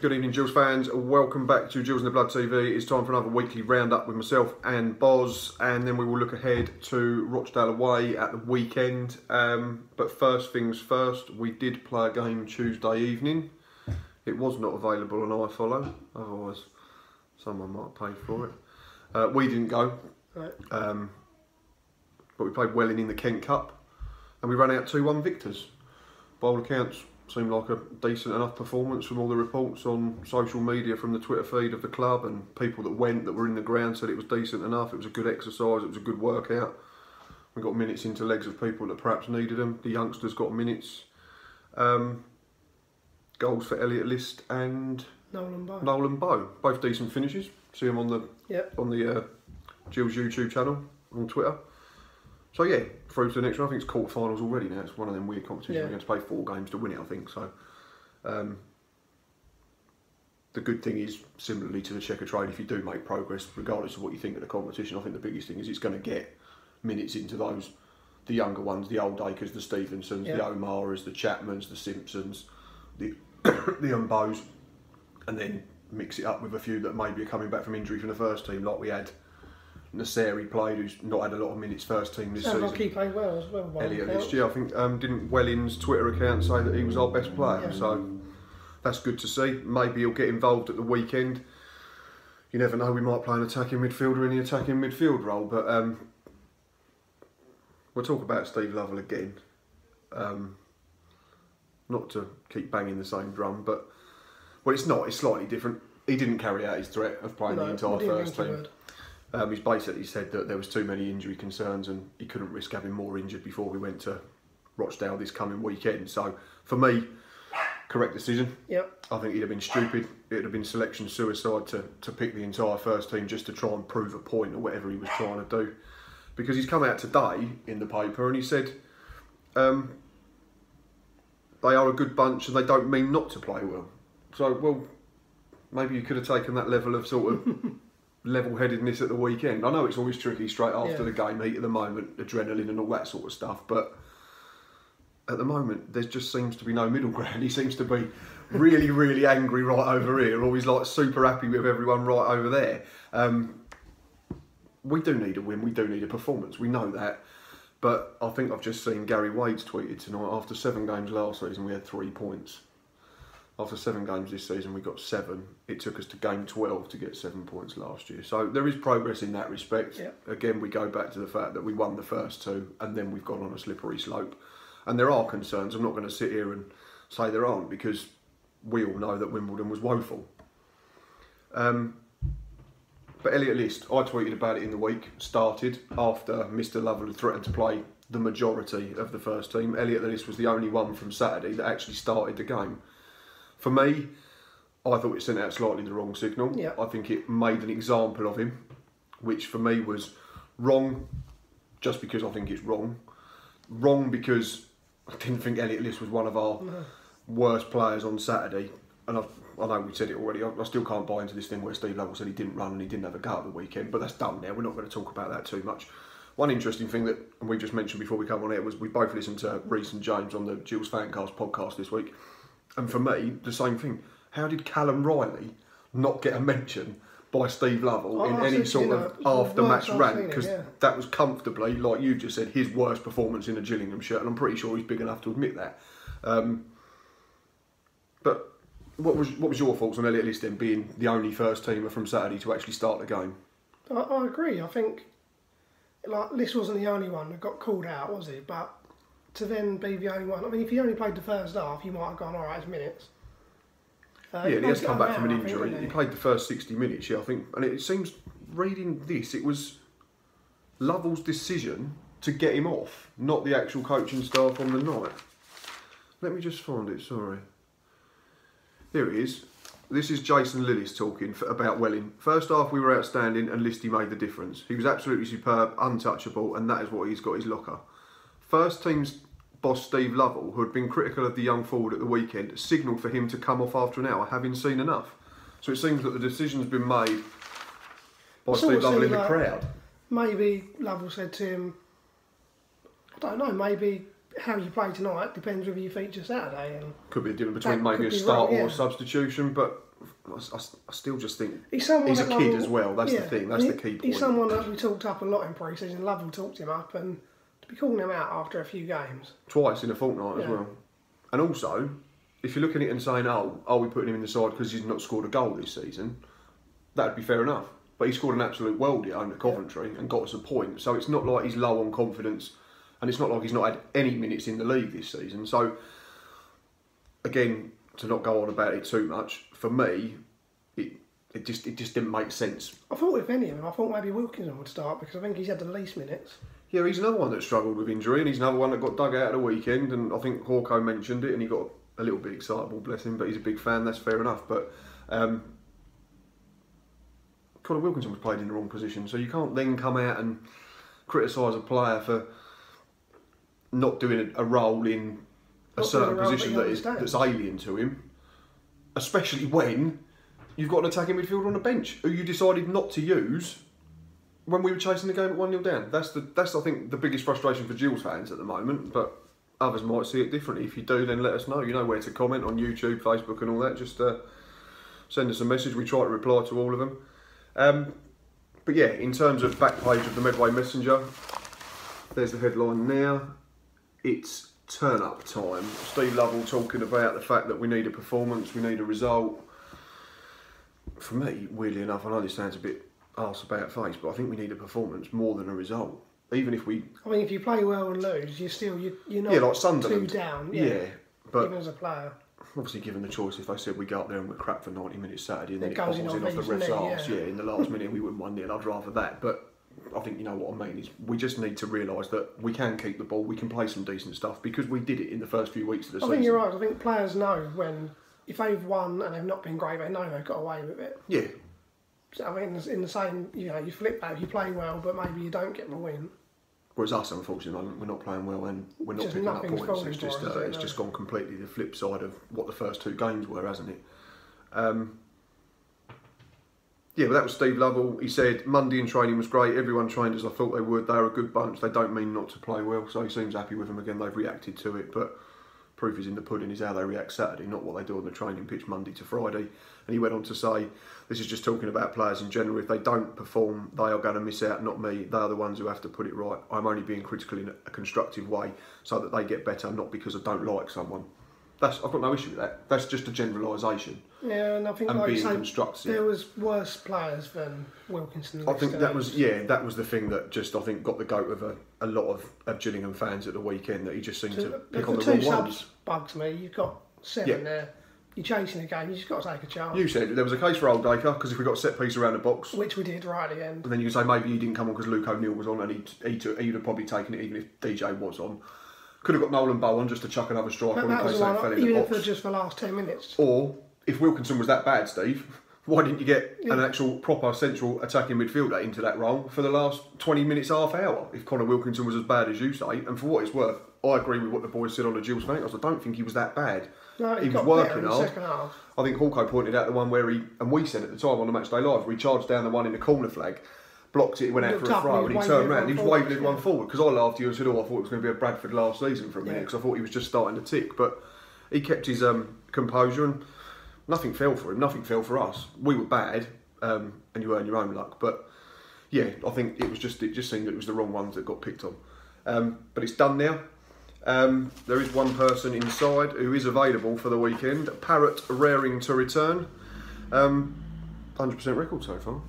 Good evening, Gills fans. Welcome back to Gills in the Blood TV. It's time for another weekly roundup with myself and Boz, and then we will look ahead to Rochdale away at the weekend. But first things first, we did play a game Tuesday evening. It was not available on iFollow, otherwise someone might have paid for it. We didn't go, Right. but we played Welling in the Kent Cup, and we ran out 2-1 victors. By all accounts, seemed like a decent enough performance from all the reports on social media from the Twitter feed of the club, and people that went, that were in the ground, said it was decent enough. It was a good exercise, it was a good workout. We got minutes into legs of people that perhaps needed them. The youngsters got minutes. Goals for Elliot List and Nolan Bow, both decent finishes. See them on the Gills YouTube channel on Twitter. So yeah, through to the next one. I think it's quarterfinals already now. It's one of them weird competitions. Yeah. We're going to play 4 games to win it, I think. So the good thing is, similarly to the checker trade, if you do make progress, regardless of what you think of the competition, I think the biggest thing is it's going to get minutes into those, the younger ones, the Old Acres, the Stevensons, the O'Maras, the Chapmans, the Simpsons, the Bows, and then mix it up with a few that maybe are coming back from injury from the first team, like we had Nasseri played, who's not had a lot of minutes first team this season. Sounds like he played well as well. Elliot List, yeah, I think didn't Welling's Twitter account say that he was our best player? Yeah. So that's good to see. Maybe he'll get involved at the weekend. You never know, we might play an attacking midfielder in the attacking midfield role, but we'll talk about Steve Lovell again. Not to keep banging the same drum, but well, it's not. It's slightly different. He didn't carry out his threat of playing the entire first team. He's basically said that there was too many injury concerns and he couldn't risk having more injured before we went to Rochdale this coming weekend. So for me, correct decision. Yep. I think he'd have been stupid. It'd have been selection suicide to pick the entire first team just to try and prove a point or whatever he was trying to do. Because he's come out today in the paper and he said they are a good bunch and they don't mean not to play well. So, well, maybe you could have taken that level of sort of level-headedness at the weekend. I know it's always tricky straight after the game, heat of the moment, adrenaline and all that sort of stuff, but at the moment there just seems to be no middle ground. He seems to be really, really angry right over here, or he's like super happy with everyone right over there. We do need a win, we do need a performance, we know that, but I think I've just seen Gary Wade's tweeted tonight, after 7 games last season we had 3 points. After 7 games this season, we got 7. It took us to game 12 to get 7 points last year. So there is progress in that respect. Yep. Again, we go back to the fact that we won the first 2 and then we've gone on a slippery slope. And there are concerns. I'm not going to sit here and say there aren't, because we all know that Wimbledon was woeful. But Elliot List, I tweeted about it in the week, started after Mr. Lovell had threatened to play the majority of the first team. Elliot List was the only one from Saturday that actually started the game. For me, I thought it sent out slightly the wrong signal. Yeah. I think it made an example of him, which for me was wrong, just because I think it's wrong. Wrong because I didn't think Elliot List was one of our worst players on Saturday. And I know we said it already, I still can't buy into this thing where Steve Lovell said he didn't run and he didn't have a go at the weekend, but that's done now. We're not going to talk about that too much. One interesting thing that we just mentioned before we come on air was we both listened to Reece and James on the Gills Fancast podcast this week. And for me, the same thing. How did Callum Riley not get a mention by Steve Lovell in any sort of after-match rant? Because that was comfortably, like you just said, his worst performance in a Gillingham shirt, and I'm pretty sure he's big enough to admit that. But what was your thoughts on Elliot List then being the only first teamer from Saturday to actually start the game? I agree. I think List wasn't the only one that got called out, was he? But to then be the only one, I mean, if he only played the first half, you might have gone, all right, it's minutes. Yeah, and he has come back from an injury. He played the first 60 minutes, yeah, I think. And it seems, reading this, it was Lovell's decision to get him off, not the actual coaching staff on the night. Let me just find it, sorry. Here it is. This is Jason Lillis talking about Welling. First half we were outstanding and Listy made the difference. He was absolutely superb, untouchable, and that is what he's got his locker. First team's boss Steve Lovell, who had been critical of the young forward at the weekend, signalled for him to come off after an hour, having seen enough. So it seems that the decision's been made by Steve Lovell in the crowd. Maybe Lovell said to him, I don't know, maybe how you play tonight depends whether you feature Saturday. And could be a difference between maybe a start or a substitution, but I still just think he's a kid as well. That's the thing. That's the key point. He's someone that we talked up a lot in pre-season. Lovell talked him up, and to be calling him out after a few games. Twice in a fortnight as well. And also, if you're looking at it and saying, oh, are we putting him in the side because he's not scored a goal this season? That'd be fair enough. But he scored an absolute worldie at Coventry and got us a point. So it's not like he's low on confidence, and it's not like he's not had any minutes in the league this season. So, again, to not go on about it too much, for me, it just didn't make sense. I thought if any of them, I thought maybe Wilkinson would start because I think he's had the least minutes. Yeah, he's another one that struggled with injury, and he's another one that got dug out at the weekend, and I think Hawko mentioned it, and he got a little bit excitable, bless him, but he's a big fan, that's fair enough. But Conor Wilkinson was played in the wrong position, so you can't then come out and criticise a player for not doing a role in a certain position that's alien to him, especially when you've got an attacking midfielder on the bench who you decided not to use when we were chasing the game at 1-0 down. That's I think the biggest frustration for Gills fans at the moment, but others might see it differently. If you do, then let us know. You know where to comment on YouTube, Facebook and all that. Just send us a message. We try to reply to all of them. But yeah, in terms of back page of the Medway Messenger, there's the headline now. It's turn up time. Steve Lovell talking about the fact that we need a performance, we need a result. For me, weirdly enough, I know this sounds a bit arse about face, but I think we need a performance more than a result. Even if we... I mean, if you play well and lose, you're not like Sunderland. too down. Yeah, but... Even as a player. Obviously, given the choice, if they said we go up there and we're crap for 90 minutes Saturday and then it goes bobbles in off the ref's arse, in the last minute we wouldn't 1-0, I'd rather that. But I think you know what I mean, is we just need to realise that we can keep the ball, we can play some decent stuff, because we did it in the first few weeks of the season. I think you're right. I think players know when, if they've won and they've not been great, they know they've got away with it. Yeah. So I mean, in the same, you flip that, you play well, but maybe you don't get the win. Whereas us, unfortunately, we're not playing well and we're not picking up points. It's just gone completely the flip side of what the first two games were, hasn't it? Yeah, but that was Steve Lovell. He said Monday in training was great. Everyone trained as I thought they would. They're a good bunch. They don't mean not to play well, so he seems happy with them again. They've reacted to it, but proof is in the pudding is how they react Saturday, not what they do on the training pitch Monday to Friday. And he went on to say, this is just talking about players in general. If they don't perform, they are going to miss out, not me. They are the ones who have to put it right. I'm only being critical in a constructive way so that they get better, not because I don't like someone. I've got no issue with that. That's just a generalisation. Yeah, and I think and like being you say, constructive. there was worse players than Wilkinson. I think that was the thing that just I think got the goat of a lot of Gillingham fans at the weekend, that he just seemed to pick on the wrong ones. Bugs me. You've got 7 there. You're chasing the game. You just got to take a chance. You said there was a case for Oldacre because if we got a set piece around the box, which we did right at the end, and then you could say maybe he didn't come on because Luke O'Neill was on, and he'd have probably taken it even if DJ was on. Could have got Nolan Bowen just to chuck another strike on in case they fell in the box. Even for just the last 10 minutes. Or, if Wilkinson was that bad, Steve, why didn't you get an actual proper central attacking midfielder into that role for the last 20 minutes, half hour, if Conor Wilkinson was as bad as you say? And for what it's worth, I agree with what the boys said on the Gills fan. I don't think he was that bad. No, he was working hard. I think Hawko pointed out the one where and we said at the time on the Matchday Live, where he charged down the one in the corner flag, blocked it, went out for a throw, and he turned around and he was waving everyone forward. Because I laughed at you and said, I thought it was going to be a Bradford last season for a minute, because I thought he was just starting to tick. But he kept his composure, and nothing fell for him, nothing fell for us. We were bad, and you earned your own luck. But yeah, I think it just seemed that it was the wrong ones that got picked on. But it's done now. There is one person inside who is available for the weekend. Parrott raring to return. 100% record so far.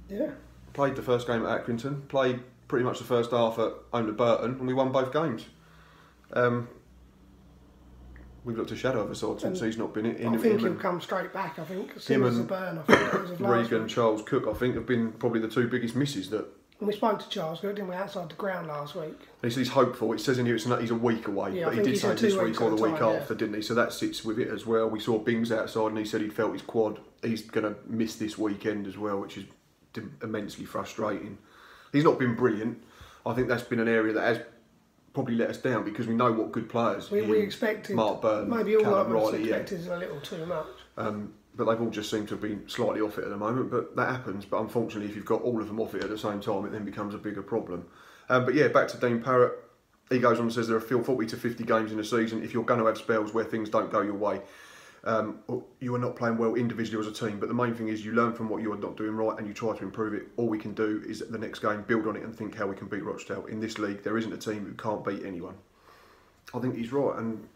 Yeah. Played the first game at Accrington, played pretty much the first half at home to Burton, and we won both games. We've looked a shadow of a side since he's not been in. I think he'll come straight back. I think him and Burn, I think it was Regan, Charles Cook, I think, have been probably the two biggest misses that. And we spoke to Charles Cook, didn't we, outside the ground last week? He said he's hopeful. It says in here he's a week away, but he did say this week or the week after, didn't he? So that sits with it as well. We saw Bings outside, and he said he'd felt his quad. He's going to miss this weekend as well, which is immensely frustrating. He's not been brilliant. I think that's been an area that has probably let us down, because we know what good players we expected. Mark Burn, maybe all Callum of us Riley, expected a little too much. But they've all just seemed to have been slightly off it at the moment. But that happens. But unfortunately, if you've got all of them off it at the same time, it then becomes a bigger problem. But yeah, back to Dean Parrott. He goes on and says there are 40 to 50 games in a season. If you're going to have spells where things don't go your way, you are not playing well individually as a team, but the main thing is you learn from what you are not doing right and you try to improve it. All we can do is at the next game build on it and think how we can beat Rochdale. In this league, there isn't a team who can't beat anyone. I think he's right, and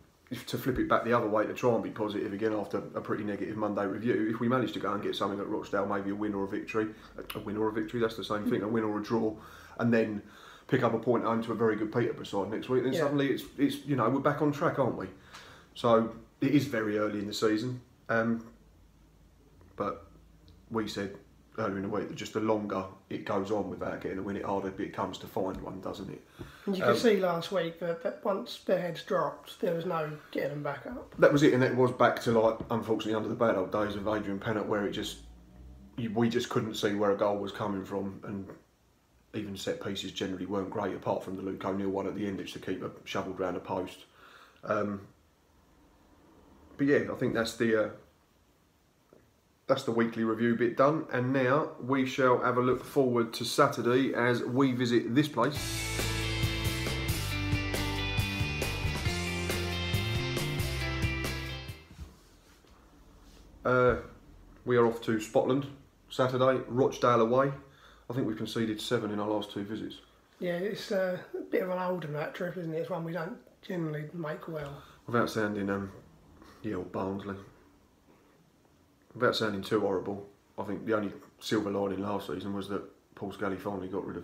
to flip it back the other way, to try and be positive again after a pretty negative Monday review, if we manage to go and get something at Rochdale, maybe a win or a victory, that's the same thing, a win or a draw, and then pick up a point home to a very good Peterborough side next week, then suddenly it's we're back on track, aren't we? So it is very early in the season, but we said earlier in the week that just the longer it goes on without getting a win, it harder it becomes to find one, doesn't it? And you could see last week that once their heads dropped, there was no getting them back up. That was it, and it was back to, like, unfortunately, under the bad old days of Adrian Pennant, where we just couldn't see where a goal was coming from, and even set pieces generally weren't great, apart from the Luke O'Neill one at the end, which the keeper shovelled round a post. But yeah, I think that's the weekly review bit done, and now we shall have a look forward to Saturday as we visit this place. We are off to Scotland Saturday, Rochdale away. I think we've conceded 7 in our last 2 visits. Yeah, it's a bit of an older that trip, isn't it? It's one we don't generally make well. Without sounding, Barnsley. Without sounding too horrible, I think the only silver lining last season was that Paul Scally finally got rid of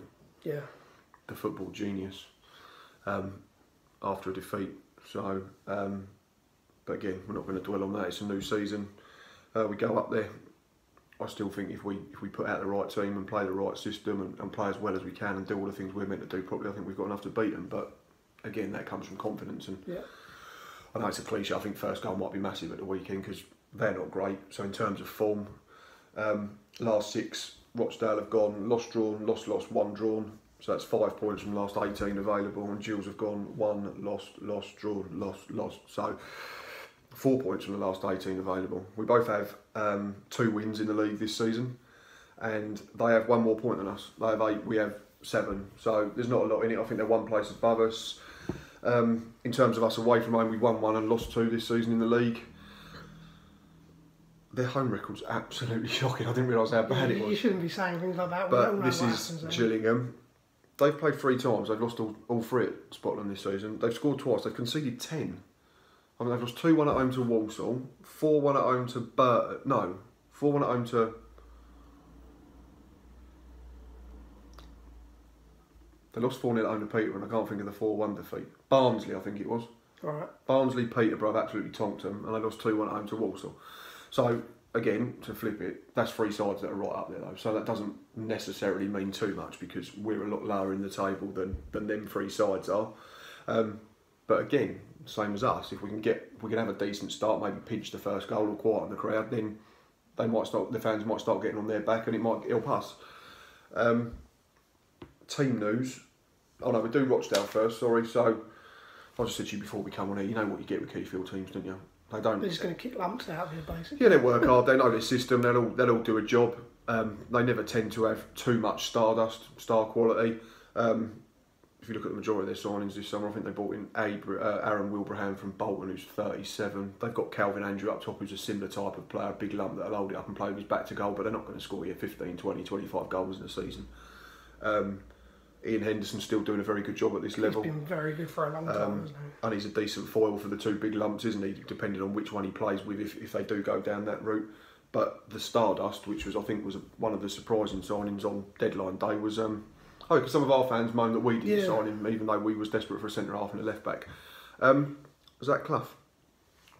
the football genius after a defeat. So, but again, we're not going to dwell on that. It's a new season. We go up there. I still think if we put out the right team and play the right system and play as well as we can and do all the things we're meant to do properly, I think we've got enough to beat them. But again, that comes from confidence. And I know it's a cliche. I think first goal might be massive at the weekend because they're not great. So in terms of form, last 6, Rochdale have gone lost, drawn, lost, 1 drawn. So that's 5 points from the last 18 available, and Gills have gone 1 lost, drawn, lost. So 4 points from the last 18 available. We both have 2 wins in the league this season, and they have 1 more point than us. They have 8, we have 7. So there's not a lot in it. I think they're 1 place above us. In terms of us away from home, we won 1 and lost 2 this season in the league. Their home record's absolutely shocking. I didn't realise how bad it was. You shouldn't be saying things like that. But this is Gillingham. They've played 3 times. They've lost all 3 at Scotland this season. They've scored twice. They've conceded 10. I mean, they've lost 2-1 at home to Walsall, 4-1 at home to 4-1 at home to... They lost 4-0 at home to Peterborough, and I can't think of the 4-1 defeat. Barnsley, I think it was. All right. Barnsley, Peterborough have absolutely tonked them, and they lost 2-1 at home to Walsall. So, again, to flip it, that's 3 sides that are right up there, though. So that doesn't necessarily mean too much, because we're a lot lower in the table than them 3 sides are. But again, same as us, if we can have a decent start, maybe pinch the first goal or quieten the crowd, then the fans might start getting on their back, and it might help us. Team news. Oh no, we do Rochdale first, sorry. So I just said to you before we come on here, you know what you get with Keyfield teams, don't you? They don't. They're just going to kick lumps out of here, basically. Yeah, they work hard. They know their system. They'll all do a job. They never tend to have too much star quality. If you look at the majority of their signings this summer, I think they brought in Aaron Wilbraham from Bolton, who's 37. They've got Calvin Andrew up top, who's a similar type of player, a big lump that'll hold it up and play with his back to goal, but they're not going to score here 15, 20, 25 goals in a season. Ian Henderson's still doing a very good job at this level. He's been very good for a long time, hasn't he? And he's a decent foil for the 2 big lumps, isn't he? Depending on which one he plays with, if they do go down that route. But the Stardust, which I think was one of the surprising signings on deadline day, was because some of our fans moaned that we didn't sign him, even though we was desperate for a centre half and a left back. Zach Clough,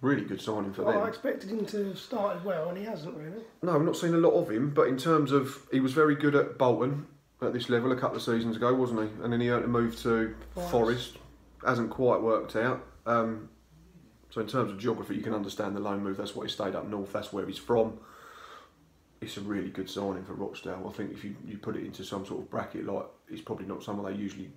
really good signing for them. I expected him to have started well, and he hasn't really. No, I've not seen a lot of him, but in terms of, he was very good at Bolton at this level a couple of seasons ago, wasn't he? And then he earned a move to Forest. Hasn't quite worked out. So in terms of geography, you can understand the loan move. That's why he stayed up north. That's where he's from. It's a really good signing for Rochdale. I think if you put it into some sort of bracket, like, he's probably not someone they usually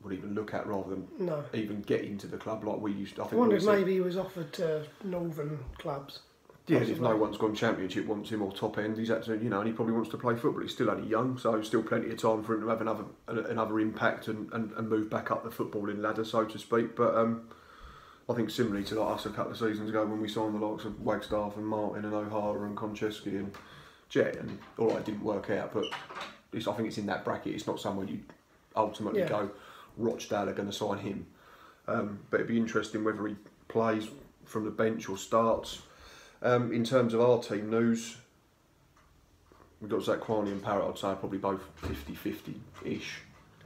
would even look at, rather than even get into the club like we used to. I wonder if maybe he was offered to northern clubs. Yeah, if no one's gone Championship, wants him or top end, he's actually, and he probably wants to play football. He's still only young, so still plenty of time for him to have another impact and move back up the footballing ladder, so to speak. But I think similarly to like us a couple of seasons ago when we signed the likes of Wagstaff and Martin and O'Hara and Konchesky and Jet, and all right, it didn't work out, but I think it's in that bracket. It's not somewhere you ultimately go, Rochdale are going to sign him. But it'd be interesting whether he plays from the bench or starts. In terms of our team news, we've got Zakwani and Parrott. I'd say probably both 50-50-ish.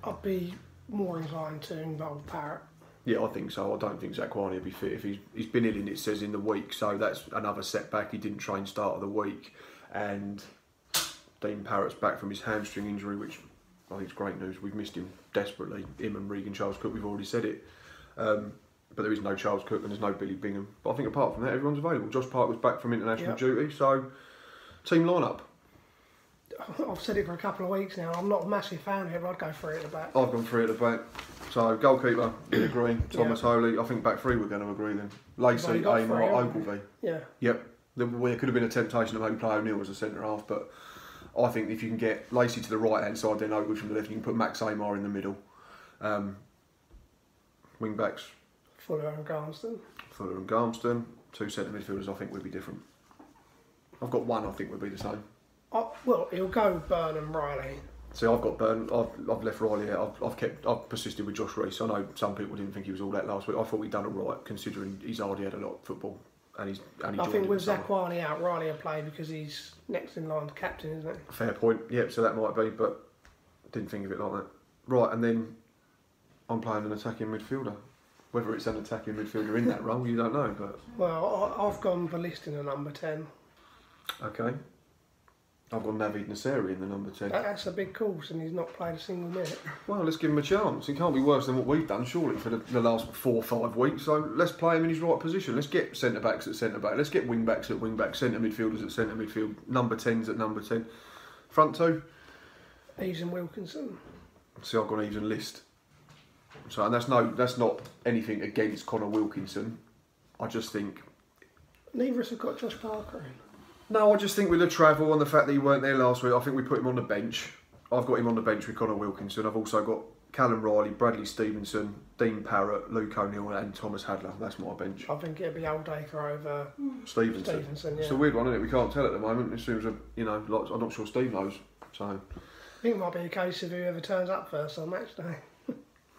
I'd be more inclined to involve Parrott. Yeah, I think so. I don't think Zakwani would be fit. If he's been ill, in it says in the week, so that's another setback. He didn't train start of the week, and Dean Parrott's back from his hamstring injury, which I think is great news. We've missed him desperately. Him and Regan Charles Cook, we've already said it. But there is no Charles Cook and there's no Billy Bingham. But I think apart from that, everyone's available. Josh Park was back from international duty, so team lineup. I've said it for a couple of weeks now. I'm not a massive fan of it, but I'd go 3 at the back. I've gone 3 at the back. So goalkeeper, we agree. Thomas Holy. I think back 3 we're going to agree then. Lacey, Amar, Ogilvie. Yeah. Yep. There could have been a temptation to maybe play O'Neill as a centre half, but I think if you can get Lacey to the right hand side, then Ogilvie from the left, you can put Max Amar in the middle. Wing backs. Fuller and Garmston. 2 centre midfielders I think would be different. I've got 1 I think would be the same. Well, he'll go Byrne and Riley. See, I've got Byrne. I've left Riley out. I've persisted with Josh Reese. I know some people didn't think he was all that last week. I thought he'd done all right considering he's already had a lot of football. And I think with Zakwani out, Riley will play because he's next in line to captain, isn't it? Fair point. Yep. So that might be, but didn't think of it like that. Right, and then I'm playing an attacking midfielder. Whether it's an attacking midfielder in that role, you don't know. But I've gone for listing a number 10. Okay. I've got Navid Nasseri in the number 10. That's a big course and he's not played a single minute. Well, let's give him a chance. It can't be worse than what we've done, surely, for the last 4 or 5 weeks. So let's play him in his right position. Let's get centre-backs at centre-back. Let's get wing-backs at wing-back, centre-midfielders at centre-midfield, number 10s at number 10. Front 2? Eves and Wilkinson. See, I've got an even list. So, and that's not anything against Connor Wilkinson. I just think... Neither of us have got Josh Parker in. No, I just think with the travel and the fact that he weren't there last week, I think we put him on the bench. I've got him on the bench with Connor Wilkinson. I've also got Callum Riley, Bradley Stevenson, Dean Parrott, Luke O'Neill and Thomas Hadler. That's my bench. I think it'll be Oldacre over Stevenson. Yeah. It's a weird one, isn't it? We can't tell at the moment. It seems, I'm not sure Steve knows. So I think it might be a case of whoever turns up first on match day.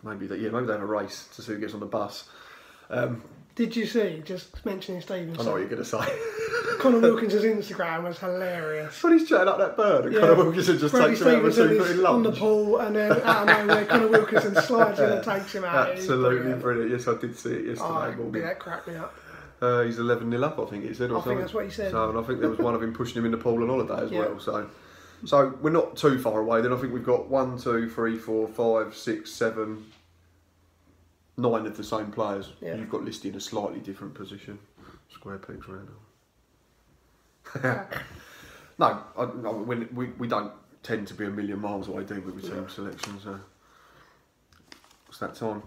maybe they have a race to see who gets on the bus. Did you see, just mentioning Stevenson? I know what you're going to say. Conor Wilkinson's Instagram was hilarious. When he's chatting up that bird and Conor Wilkinson just takes him out of a 2-foot lunge. On the pool and then out of nowhere Conor Wilkinson slides in and takes him out. Absolutely brilliant. Yes, I did see it yesterday morning. That cracked me up. He's 11-0 up, I think he said. Or something. I think that's what he said. So, and I think there was one of him pushing him in the pool on holiday as well. So we're not too far away. Then I think we've got 1, 2, 3, 4, 5, 6, 7, 9 of the same players. Yeah. You've got listed in a slightly different position. Square pegs round. No, we don't tend to be a million miles away, do we, with team selections? What's that time?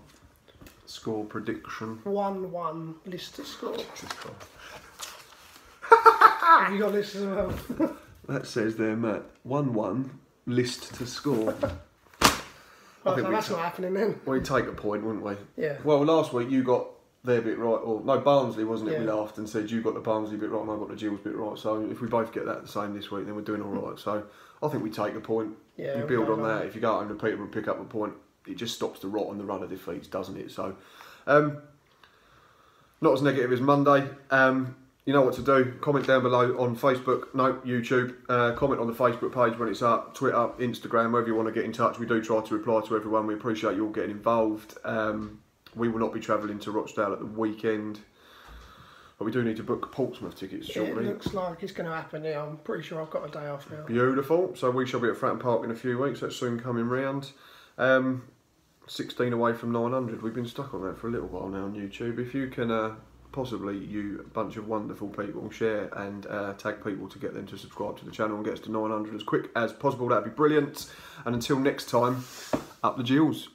Score prediction? 1-1, list to score. Have you got lists as well? That says there, Matt. 1-1, list to score. I think that's not happening then. We'd take a point, wouldn't we? Yeah. Well, last week you got their bit right, or no, Barnsley, wasn't it? Yeah. We laughed and said you got the Barnsley bit right and I got the Gills bit right. So if we both get that the same this week, then we're doing all right. So I think we take a point. Yeah, you build on that. If you go home to Peterborough and pick up a point, it just stops the rot and the run of defeats, doesn't it? So not as negative as Monday. You know what to do. Comment down below on Facebook, YouTube. Comment on the Facebook page when it's up. Twitter, Instagram, wherever you want to get in touch. We do try to reply to everyone. We appreciate you all getting involved. We will not be travelling to Rochdale at the weekend. But we do need to book Portsmouth tickets shortly. It looks like it's going to happen, yeah. I'm pretty sure I've got a day off now. Beautiful. So we shall be at Fratton Park in a few weeks. That's soon coming round. 16 away from 900. We've been stuck on that for a little while now on YouTube. If you can... possibly you bunch of wonderful people share and tag people to get them to subscribe to the channel and get us to 900 as quick as possible, that'd be brilliant. And until next time, up the Gills.